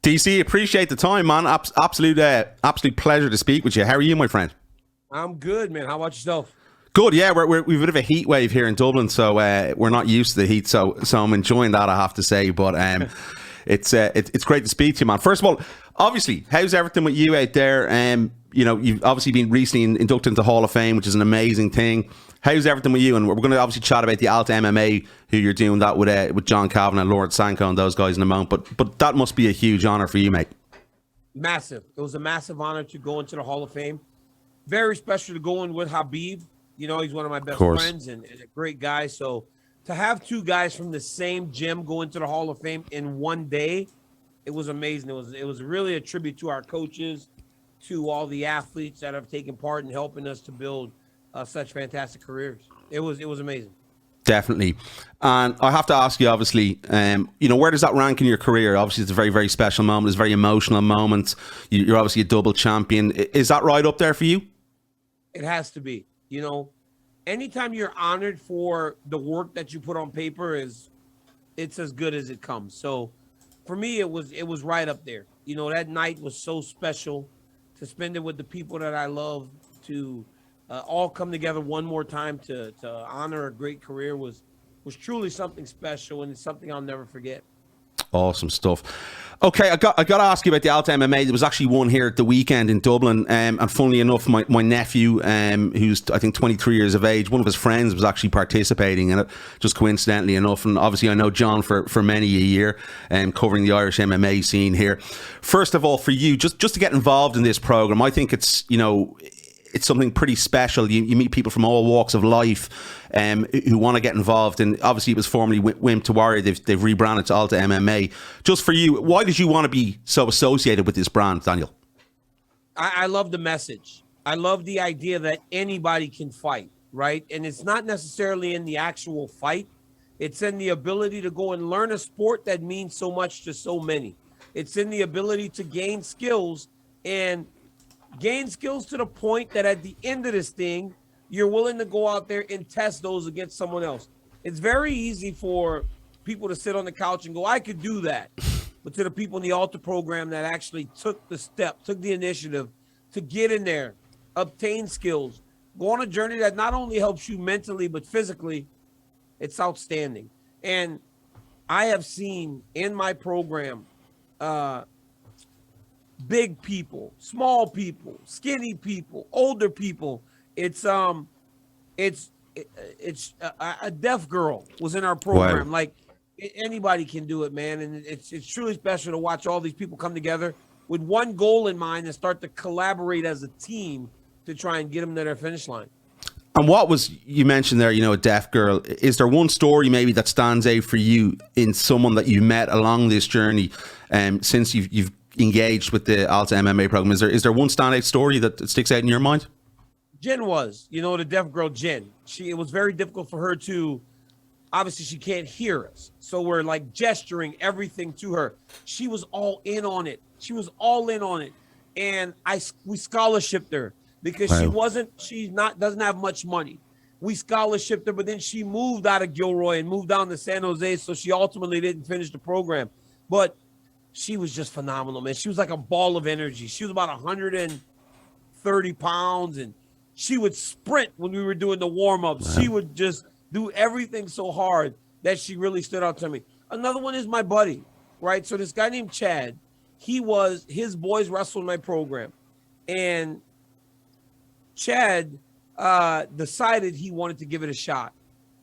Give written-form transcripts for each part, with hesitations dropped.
DC, appreciate the time, man. Absolute pleasure to speak with you. How are you, my friend? I'm good, man. How about yourself? Good, yeah. We've a bit of a heat wave here in Dublin, so we're not used to the heat. So I'm enjoying that, I have to say. But it's great to speak to you, man. First of all, obviously, how's everything with you out there? You've obviously been recently inducted into the Hall of Fame, which is an amazing thing. How's everything with you? And we're going to obviously chat about the Alta MMA, who you're doing that with John Kavanagh, Lord Sanko, and those guys in a moment. But that must be a huge honor for you, mate. Massive. It was a massive honor to go into the Hall of Fame. Very special to go in with Khabib. You know, he's one of my best friends and a great guy. So to have two guys from the same gym go into the Hall of Fame in one day, it was amazing. It was really a tribute to our coaches, to all the athletes that have taken part in helping us to build such fantastic careers. It was amazing. Definitely. And I have to ask you, obviously, where does that rank in your career? Obviously, it's a very, very special moment. It's a very emotional moment. You're obviously a double champion. Is that right up there for you? It has to be. You know, anytime you're honored for the work that you put on paper, it's as good as it comes. So for me, it was right up there. You know, that night was so special to spend it with the people that I love, to all come together one more time to honor a great career was truly something special, and it's something I'll never forget. Awesome stuff. Okay, I got to ask you about the Alta MMA. There was actually one here at the weekend in Dublin, and funnily enough, my nephew, who's I think 23 years of age, one of his friends was actually participating in it, just coincidentally enough. And obviously, I know John for many a year, covering the Irish MMA scene here. First of all, for you, just to get involved in this program, I think it's something pretty special. You meet people from all walks of life who want to get involved. And obviously it was formerly Wimp to Warrior. They've rebranded to Alta MMA. Just for you, why did you want to be so associated with this brand, Daniel? I love the message. I love the idea that anybody can fight, right? And it's not necessarily in the actual fight. It's in the ability to go and learn a sport that means so much to so many. It's in the ability to gain skills to the point that at the end of this thing, you're willing to go out there and test those against someone else. It's very easy for people to sit on the couch and go, I could do that. But to the people in the Alta program that actually took the initiative to get in there, obtain skills, go on a journey that not only helps you mentally, but physically, it's outstanding. And I have seen in my program, big people, small people, skinny people, older people. It's a deaf girl was in our program. Wow. Like anybody can do it, man. And it's truly special to watch all these people come together with one goal in mind and start to collaborate as a team to try and get them to their finish line. And you mentioned there, a deaf girl. Is there one story maybe that stands out for you in someone that you met along this journey, since you've engaged with the Alta MMA program? Is there one standout story that sticks out in your mind? Jen was, the deaf girl, Jen. It was very difficult for her to, obviously she can't hear us. So we're like gesturing everything to her. She was all in on it. And we scholarshiped her because wow. doesn't have much money. We scholarshiped her, but then she moved out of Gilroy and moved down to San Jose. So she ultimately didn't finish the program, but she was just phenomenal, man. She was like a ball of energy. She was about 130 pounds, and she would sprint when we were doing the warm-ups. Wow. She would just do everything so hard that she really stood out to me. Another one is my buddy, right? So this guy named Chad, his boys wrestled in my program. And Chad decided he wanted to give it a shot.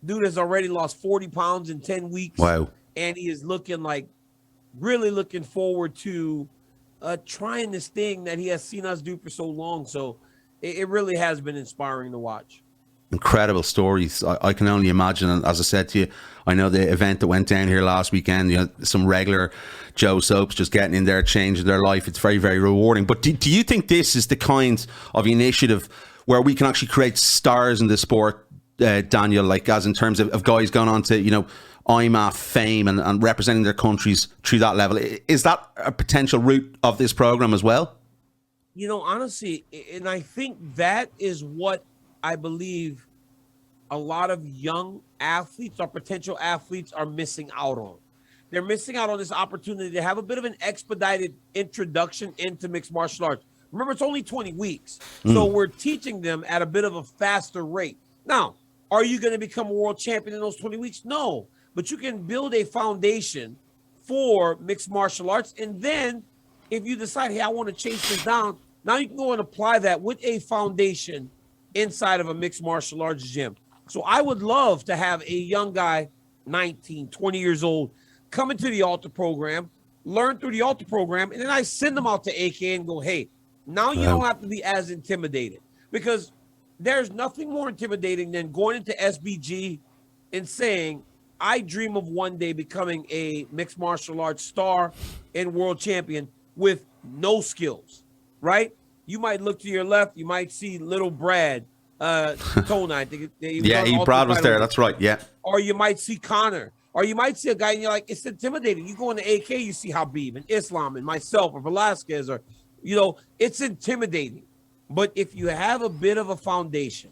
Dude has already lost 40 pounds in 10 weeks. Wow. And he is really looking forward to trying this thing that he has seen us do for so long. So it really has been inspiring to watch. Incredible stories. I can only imagine. And as I said to you, I know the event that went down here last weekend, some regular Joe Soaps just getting in there, changing their life. It's very, very rewarding. But do you think this is the kind of initiative where we can actually create stars in the sport, Daniel, like as in terms of guys going on to, IMAF fame and representing their countries through that level? Is that a potential route of this program as well? Honestly, and I think that is what I believe a lot of young athletes or potential athletes are missing out on. they're missing out on this opportunity to have a bit of an expedited introduction into mixed martial arts. Remember, it's only 20 weeks. So we're teaching them at a bit of a faster rate. Now, are you going to become a world champion in those 20 weeks? No, but you can build a foundation for mixed martial arts. And then if you decide, hey, I want to chase this down, now you can go and apply that with a foundation inside of a mixed martial arts gym. So I would love to have a young guy, 19, 20 years old, come into the Alta program, learn through the Alta program, and then I send them out to AK and go, hey, now you don't have to be as intimidated, because there's nothing more intimidating than going into SBG and saying, I dream of one day becoming a mixed martial arts star and world champion with no skills, right? You might look to your left, you might see little Brad, Tona, I think. Brad was there, that's right, yeah. Or you might see Conor, or you might see a guy and you're like, it's intimidating. You go into AK, you see Khabib and Islam and myself or Velasquez, or, it's intimidating. But if you have a bit of a foundation,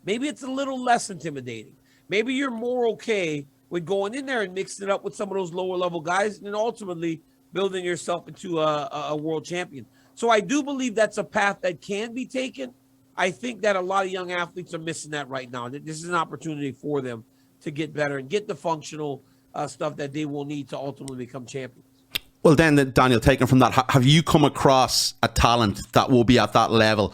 maybe it's a little less intimidating. Maybe you're more okay with going in there and mixing it up with some of those lower level guys, and then ultimately building yourself into a world champion. So I do believe that's a path that can be taken. I think that a lot of young athletes are missing that right now. This is an opportunity for them to get better and get the functional stuff that they will need to ultimately become champions. Well, then, Daniel, taken from that, have you come across a talent that will be at that level,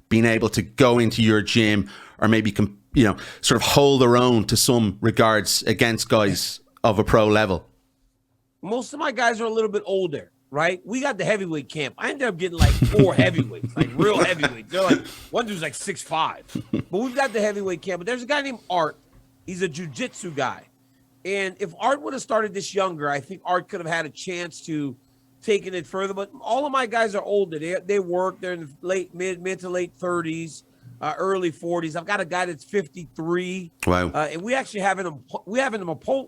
being able to go into your gym or maybe, sort of hold their own to some regards against guys of a pro level? Most of my guys are a little bit older, right? We got the heavyweight camp. I ended up getting like 4 heavyweights, like real heavyweights. They're like, one dude's like 6'5". But we've got the heavyweight camp. But there's a guy named Art. He's a jiu-jitsu guy. And if Art would have started this younger, I think Art could have had a chance to taking it further. But all of my guys are older. They work. They're in the mid to late 30s, early 40s. I've got a guy that's 53. Wow. And we actually have him an opponent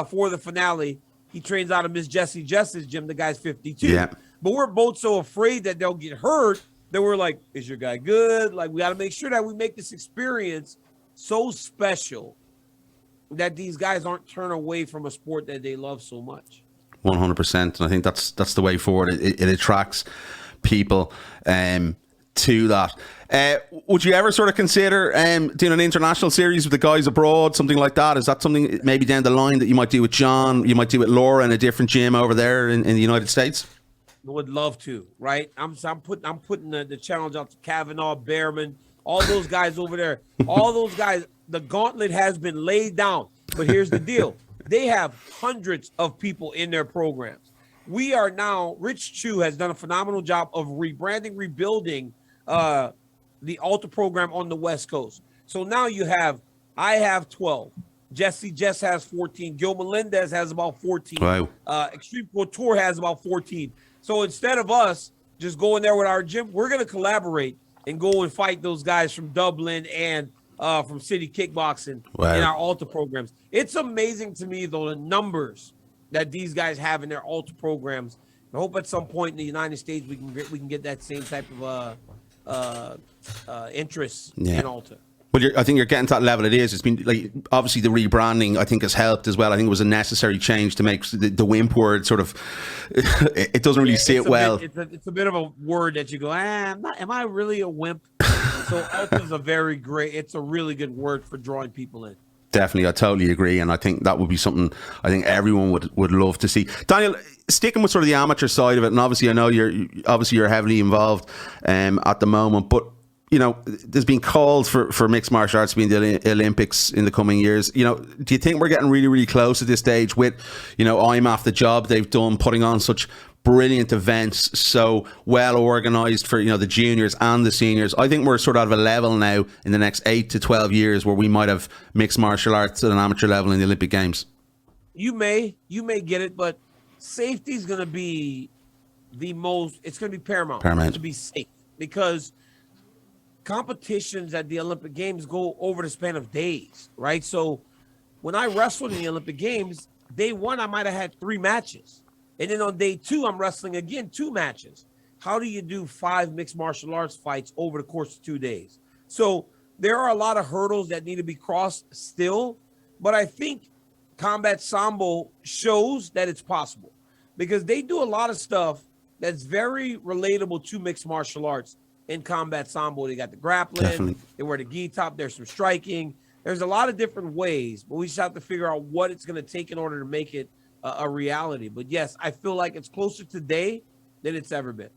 for the finale. He trains out of Miss Jessie Jess's gym. The guy's 52. Yeah. But we're both so afraid that they'll get hurt that we're like, is your guy good? Like, we got to make sure that we make this experience so special that these guys aren't turned away from a sport that they love so much. 100%. And I think that's the way forward. It attracts people to that. Would you ever sort of consider doing an international series with the guys abroad, something like that? Is that something maybe down the line that you might do with John, you might do with Laura in a different gym over there in the United States? Would love to, right? I'm putting the challenge out to Kavanaugh, Behrman, all those guys over there. All those guys, the gauntlet has been laid down. But here's the deal. They have hundreds of people in their programs. We are now, Rich Chu has done a phenomenal job of rebranding, rebuilding the Alta program on the West Coast. So now I have 12. Jess has 14. Gil Melendez has about 14. Wow. Extreme Couture has about 14. So instead of us just going there with our gym, we're going to collaborate and go and fight those guys from Dublin and from City Kickboxing in our Alta programs. It's amazing to me, though, the numbers that these guys have in their Alta programs. I hope at some point in the United States we can get that same type of interest in Alta. Well, I think you're getting to that level. It's been like, obviously the rebranding, I think, has helped as well. I think it was a necessary change to make the wimp word sort of, it doesn't really sit well. It's a bit of a word that you go, am I really a wimp? So Alta's it's a really good word for drawing people in. Definitely, I totally agree, and I think that would be something I think everyone would love to see. Daniel, sticking with sort of the amateur side of it, and obviously I know you're heavily involved at the moment, but there's been calls for mixed martial arts to be in the Olympics in the coming years. Do you think we're getting really, really close at this stage with, IMAF, the job they've done, putting on such brilliant events, so well organized for, the juniors and the seniors? I think we're sort of at a level now in the next 8 to 12 years where we might have mixed martial arts at an amateur level in the Olympic Games. You may get it, but safety is going to be it's going to be paramount to be safe, because competitions at the Olympic Games go over the span of days, right? So when I wrestled in the Olympic Games, day one, I might have had 3 matches. And then on day 2, I'm wrestling again 2 matches. How do you do 5 mixed martial arts fights over the course of 2 days? So there are a lot of hurdles that need to be crossed still. But I think Combat Sambo shows that it's possible, because they do a lot of stuff that's very relatable to mixed martial arts. In Combat Sambo, they got the grappling, Definitely. they wear the gi top, there's some striking. There's a lot of different ways, but we just have to figure out what it's going to take in order to make it a reality. But yes, I feel like it's closer today than it's ever been.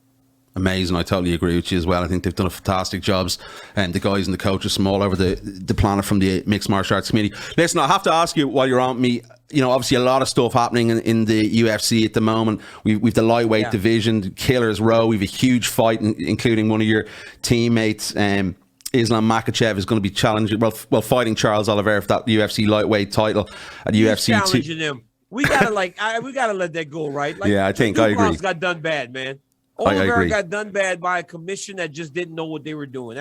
Amazing. I totally agree with you as well. I think they've done a fantastic jobs, and the guys and the coaches from all over the planet from the mixed martial arts community. Listen, I have to ask you while you're on me, obviously a lot of stuff happening in the UFC at the moment. We've the lightweight division, Killers Row. We've a huge fight, including one of your teammates, Islam Makhachev, is going to be challenging, fighting Charles Oliveira for that UFC lightweight title at UFC. Challenging him. We gotta we gotta let that go, right? Like, yeah, I think I agree. Got done bad, man. Oliveira got done bad by a commission that just didn't know what they were doing.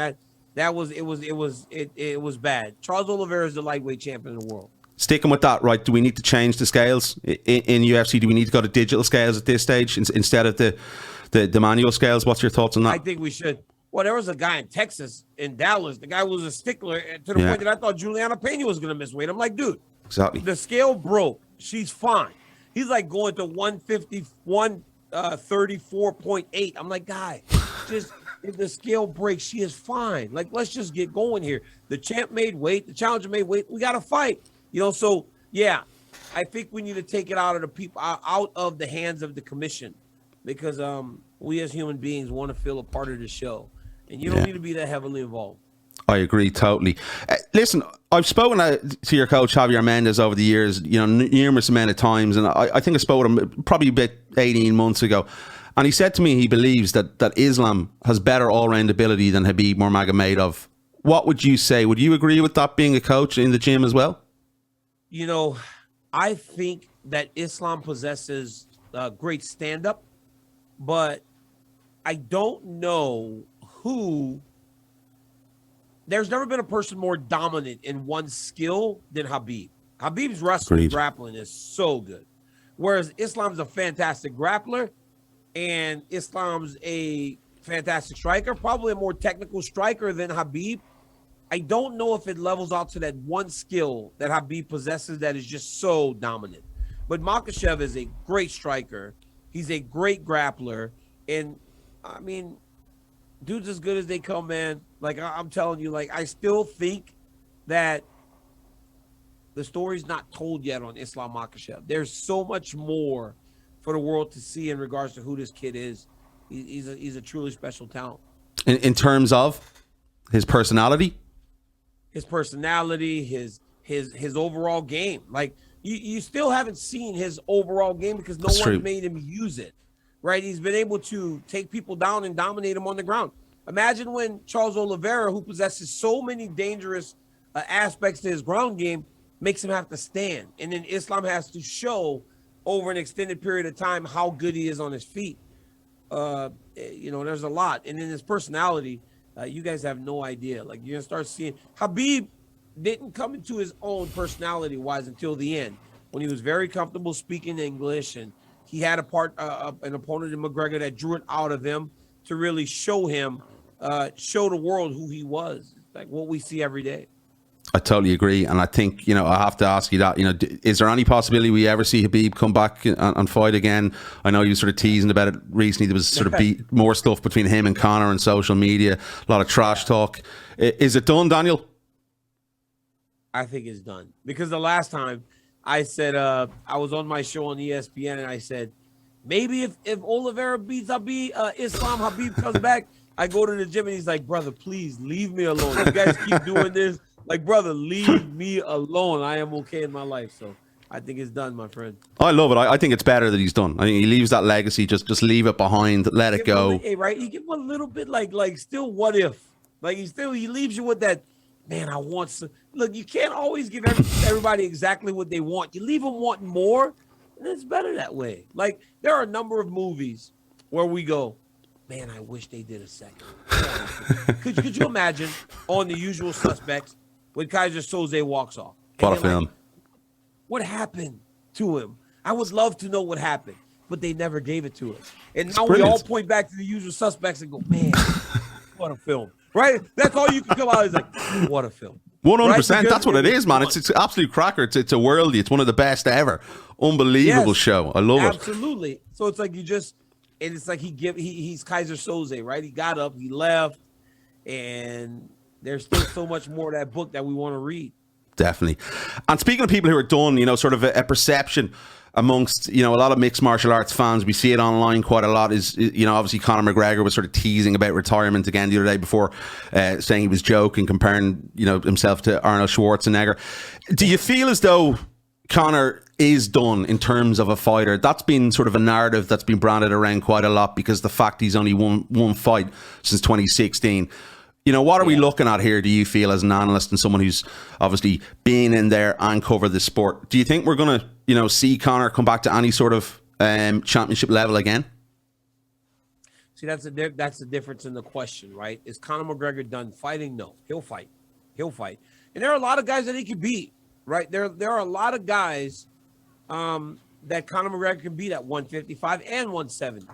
It was bad. Charles Oliveira is the lightweight champion of the world. Sticking with that, right? Do we need to change the scales in UFC? Do we need to go to digital scales at this stage instead of the manual scales? What's your thoughts on that? I think we should. Well, there was a guy in Texas, in Dallas. The guy was a stickler to the point that I thought Juliana Pena was going to miss weight. I'm like, dude, exactly. The scale broke. She's fine. He's like going to 151. 34.8. I'm like, guy, just if the scale breaks, she is fine. Like, let's just get going here. The champ made weight, the challenger made weight. We got to fight, So yeah, I think we need to take it out of the people, out of the hands of the commission, because we as human beings want to feel a part of the show, and you don't need to be that heavily involved. I agree totally. Listen, I've spoken to your coach Javier Mendez over the years, numerous amount of times, and I think I spoke to him probably about 18 months ago, and he said to me he believes that Islam has better all-round ability than Khabib Nurmagomedov. What would you say? Would you agree with that, being a coach in the gym as well? I think that Islam possesses great stand-up, but I don't know who. There's never been a person more dominant in one skill than Khabib. Khabib's wrestling and grappling is so good. Whereas Islam's a fantastic grappler, and Islam's a fantastic striker, probably a more technical striker than Khabib. I don't know if it levels out to that one skill that Khabib possesses that is just so dominant. But Makhachev is a great striker. He's a great grappler. And, I mean, dude's as good as they come, man. Like, I'm telling you, I still think that the story's not told yet on Islam Makhachev. There's so much more for the world to see in regards to who this kid is. He's a truly special talent. In terms of his personality? His personality, his overall game. Like, you still haven't seen his overall game because no one made him use it, right? He's been able to take people down and dominate them on the ground. Imagine when Charles Oliveira, who possesses so many dangerous aspects to his ground game, makes him have to stand. And then Islam has to show over an extended period of time how good he is on his feet. There's a lot. And then his personality, you guys have no idea. Like, you're going to start seeing. Khabib didn't come into his own personality-wise until the end, when he was very comfortable speaking English, and he had an opponent in McGregor that drew it out of him to really show the world who he was, like what we see every day. I totally agree, and I think I have to ask you that. Is there any possibility we ever see Khabib come back and fight again? I know you were sort of teasing about it recently. There was sort of more stuff between him and Conor on social media, a lot of trash talk. Is it done, Daniel? I think it's done, because the last time I said I was on my show on ESPN, and I said maybe if Oliveira beats Islam, Khabib comes back, I go to the gym, and he's like, brother, please leave me alone. You guys keep doing this. Like, brother, leave me alone. I am okay in my life. So I think it's done, my friend. I love it. I think it's better that he's done. I think he leaves that legacy. Just leave it behind. Let it go. Right? He give him a little bit like still what if. Like, he leaves you with that, man, I want some. Look, you can't always give everybody exactly what they want. You leave them wanting more, and it's better that way. Like, there are a number of movies where we go, man, I wish they did a second. Could you imagine on The Usual Suspects when Kaiser Soze walks off? What a film. What happened to him? I would love to know what happened, but they never gave it to us. And now we all point back to The Usual Suspects and go, man, what a film. Right? That's all you can come out is like, what a film. 100%. That's what it is, man. It's absolute cracker. It's a worldie. It's one of the best ever. Unbelievable show. I love it. Absolutely. So it's like it's like he's Kaiser Soze, right? He got up, he left, and there's still so much more of that book that we want to read. Definitely. And speaking of people who are done, sort of a perception amongst, a lot of mixed martial arts fans, we see it online quite a lot, is, obviously Conor McGregor was sort of teasing about retirement again the other day before saying he was joking, comparing, himself to Arnold Schwarzenegger. Do you feel as though Conor is done in terms of a fighter? That's been sort of a narrative that's been branded around quite a lot because the fact he's only won one fight since 2016. What are we looking at here, do you feel, as an analyst and someone who's obviously been in there and covered the sport? Do you think we're going to, see Conor come back to any sort of championship level again? See, that's the difference in the question, right? Is Conor McGregor done fighting? No, he'll fight. And there are a lot of guys that he could beat, right? There are a lot of guys that Conor McGregor can beat at 155 and 170.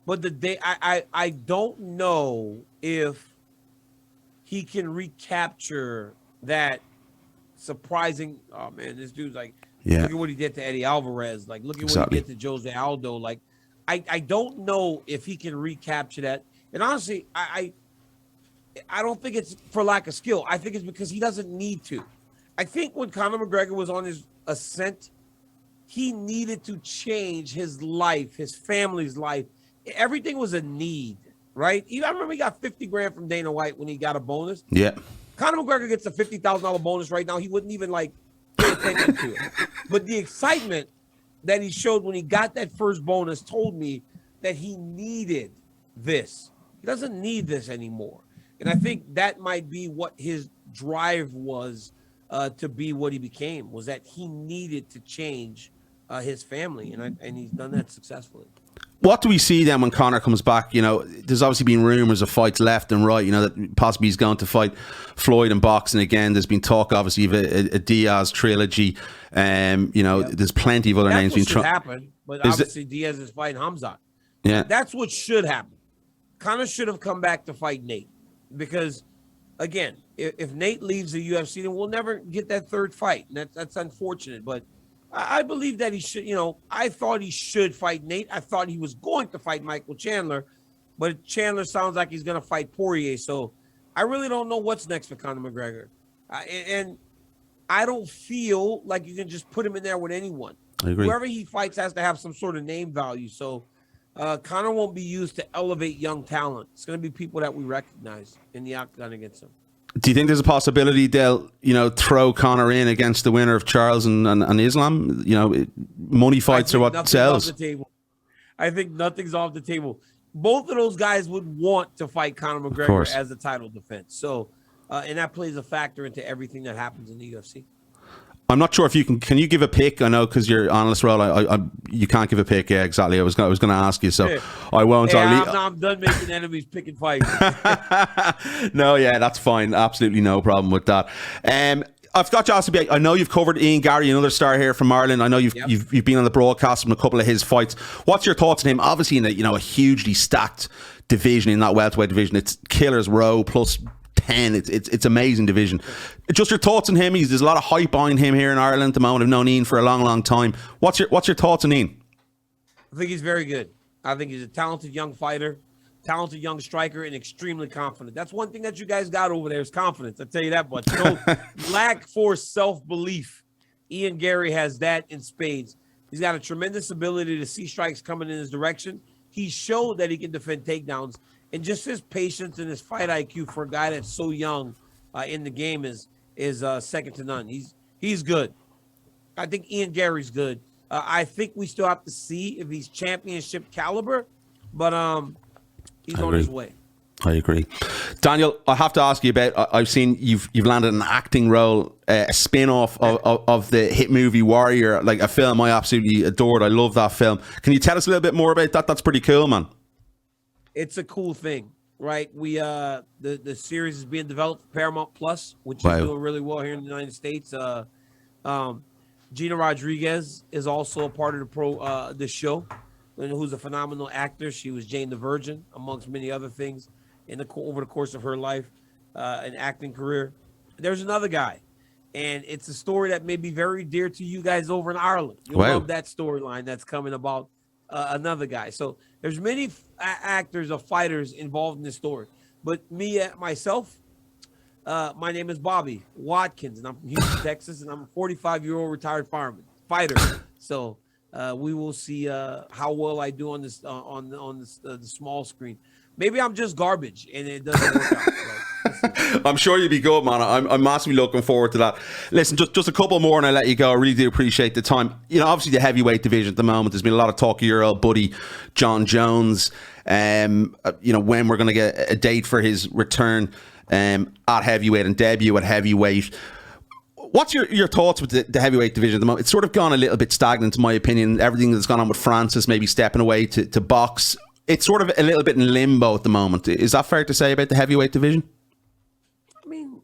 But I don't know if he can recapture that surprising. Oh man, this dude's like, look at what he did to Eddie Alvarez. Like, look at what he did to Jose Aldo. Like, I don't know if he can recapture that. And honestly, I don't think it's for lack of skill. I think it's because he doesn't need to. I think when Conor McGregor was on his ascent, he needed to change his life, his family's life. Everything was a need. Right? I remember he got 50 grand from Dana White when he got a bonus. Yeah. Conor McGregor gets a $50,000 bonus right now. He wouldn't even pay attention to it. But the excitement that he showed when he got that first bonus told me that he needed this. He doesn't need this anymore. And I think that might be what his drive was to be what he became, was that he needed to change his family. And he's done that successfully. What do we see then when Conor comes back? There's obviously been rumours of fights left and right, that possibly he's going to fight Floyd in boxing again. There's been talk, obviously, of a Diaz trilogy. There's plenty of other names being tried. That's what should happen, but obviously Diaz is fighting Hamzat. Yeah. That's what should happen. Conor should have come back to fight Nate because, again, if Nate leaves the UFC, then we'll never get that third fight. And that's unfortunate, but I believe that he should, I thought he should fight Nate. I thought he was going to fight Michael Chandler, but Chandler sounds like he's going to fight Poirier. So I really don't know what's next for Conor McGregor. And I don't feel like you can just put him in there with anyone. I agree. Whoever he fights has to have some sort of name value. So Conor won't be used to elevate young talent. It's going to be people that we recognize in the octagon against him. Do you think there's a possibility they'll, throw Conor in against the winner of Charles and Islam? Money fights are what sells. Off the table. I think nothing's off the table. Both of those guys would want to fight Conor McGregor as a title defense. So, and that plays a factor into everything that happens in the UFC. I'm not sure if you can you give a pick? I know because you're analyst role. You can't give a pick. Yeah, exactly. I was going to ask you, so I won't. I'm done making enemies picking fights. No, yeah, that's fine. Absolutely no problem with that. I've got to ask you. I know you've covered Ian Garry, another star here from Ireland. I know you've been on the broadcast from a couple of his fights. What's your thoughts on him? Obviously, in a hugely stacked division, in that welterweight division, it's Killer's Row plus 10. It's amazing division. Just your thoughts on him. There's a lot of hype behind him here in Ireland at the moment. I've known Ian for a long time. What's your thoughts on Ian? I think he's very good. I think he's a talented young fighter, talented young striker, and extremely confident. That's one thing that you guys got over there is confidence. I tell you that much. No lack for self-belief. Ian Garry has that in spades. He's got a tremendous ability to see strikes coming in his direction. He showed that he can defend takedowns. And just his patience and his fight IQ for a guy that's so young in the game is second to none. He's good. I think Ian Garry's good. I think we still have to see if he's championship caliber, but he's on his way. I agree. Daniel, I have to ask you about, I've seen you've landed an acting role, a spin-off of the hit movie Warrior, like a film I absolutely adored. I love that film. Can you tell us a little bit more about that? That's pretty cool, man. It's a cool thing, right? We the series is being developed for Paramount Plus, which is doing really well here in the United States. Gina Rodriguez is also a part of the show, and who's a phenomenal actor. She was Jane the Virgin, amongst many other things, over the course of her life, an acting career. there's another guy, and it's a story that may be very dear to you guys over in Ireland. You'll Wow. love that storyline that's coming about another guy. So there's many actors or fighters involved in this story. But me, myself, my name is Bobby Watkins, and I'm from Houston, Texas, and I'm a 45-year-old retired fighter. So we will see how well I do on this the small screen. Maybe I'm just garbage, and it doesn't work out. I'm sure you'll be good, man. I'm massively looking forward to that. Listen, just a couple more and I'll let you go. I really do appreciate the time. You know, obviously the heavyweight division at the moment, there's been a lot of talk of your old buddy, John Jones. You know, when we're going to get a date for his return at heavyweight and debut at heavyweight. What's your thoughts with the heavyweight division at the moment? It's sort of gone a little bit stagnant, in my opinion. Everything that's gone on with Francis maybe stepping away to box. It's sort of a little bit in limbo at the moment. Is that fair to say about the heavyweight division? I mean,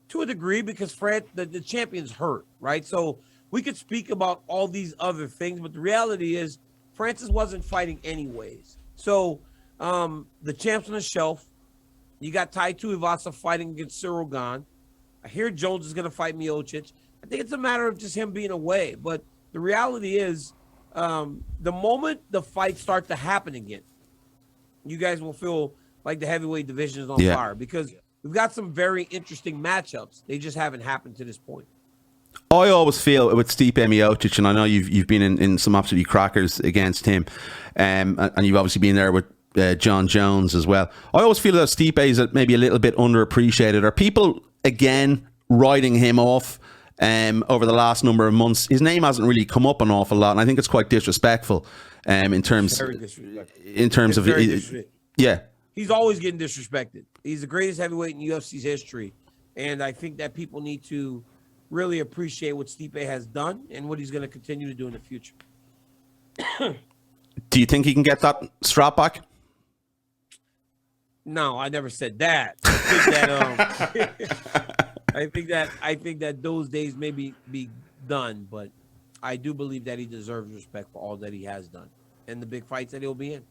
to a degree, because the champion's hurt, right? So we could speak about all these other things, but the reality is Francis wasn't fighting anyways. So the champ's on the shelf. You got Tai Tuivasa fighting against Cyril Gane. I hear Jones is going to fight Miocic. I think it's a matter of just him being away. But the reality is, the moment the fights start to happen again, you guys will feel like the heavyweight division is on fire, because we've got some very interesting matchups. They just haven't happened to this point. I always feel with Stipe Miocic, and I know you've been in some absolutely crackers against him, and you've obviously been there with John Jones as well. I always feel that Stipe is maybe a little bit underappreciated. Are people again writing him off over the last number of months? His name hasn't really come up an awful lot, and I think it's quite disrespectful in terms of yeah. He's always getting disrespected. He's the greatest heavyweight in UFC's history, and I think that people need to really appreciate what Stipe has done and what he's going to continue to do in the future. Do you think he can get that strap back? No, I never said that. I think that those days may be done, but I do believe that he deserves respect for all that he has done and the big fights that he'll be in.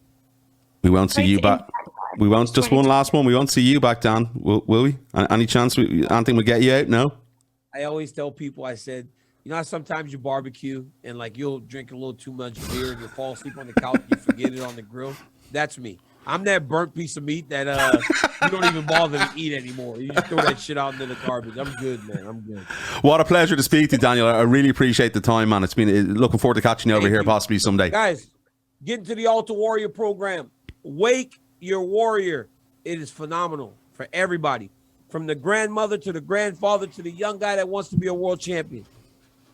We won't see you back. We won't. Just one last one. We won't see you back, Dan. Will we? Any chance anything will get you out? No. I always tell people, I said, you know how sometimes you barbecue and like you'll drink a little too much beer and you'll fall asleep on the couch, you forget it on the grill? That's me. I'm that burnt piece of meat that you don't even bother to eat anymore. You just throw that shit out into the garbage. I'm good, man. I'm good. What a pleasure to speak to you, Daniel. I really appreciate the time, man. It's been looking forward to catching you over here possibly someday. Guys, get into the Alta Warrior program. Wake your warrior. It is phenomenal for everybody, from the grandmother to the grandfather to the young guy that wants to be a world champion.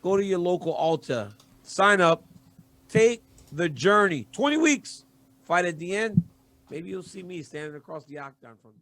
Go to your local Alta, sign up, take the journey. 20 weeks, fight at the end. Maybe you'll see me standing across the octagon from you.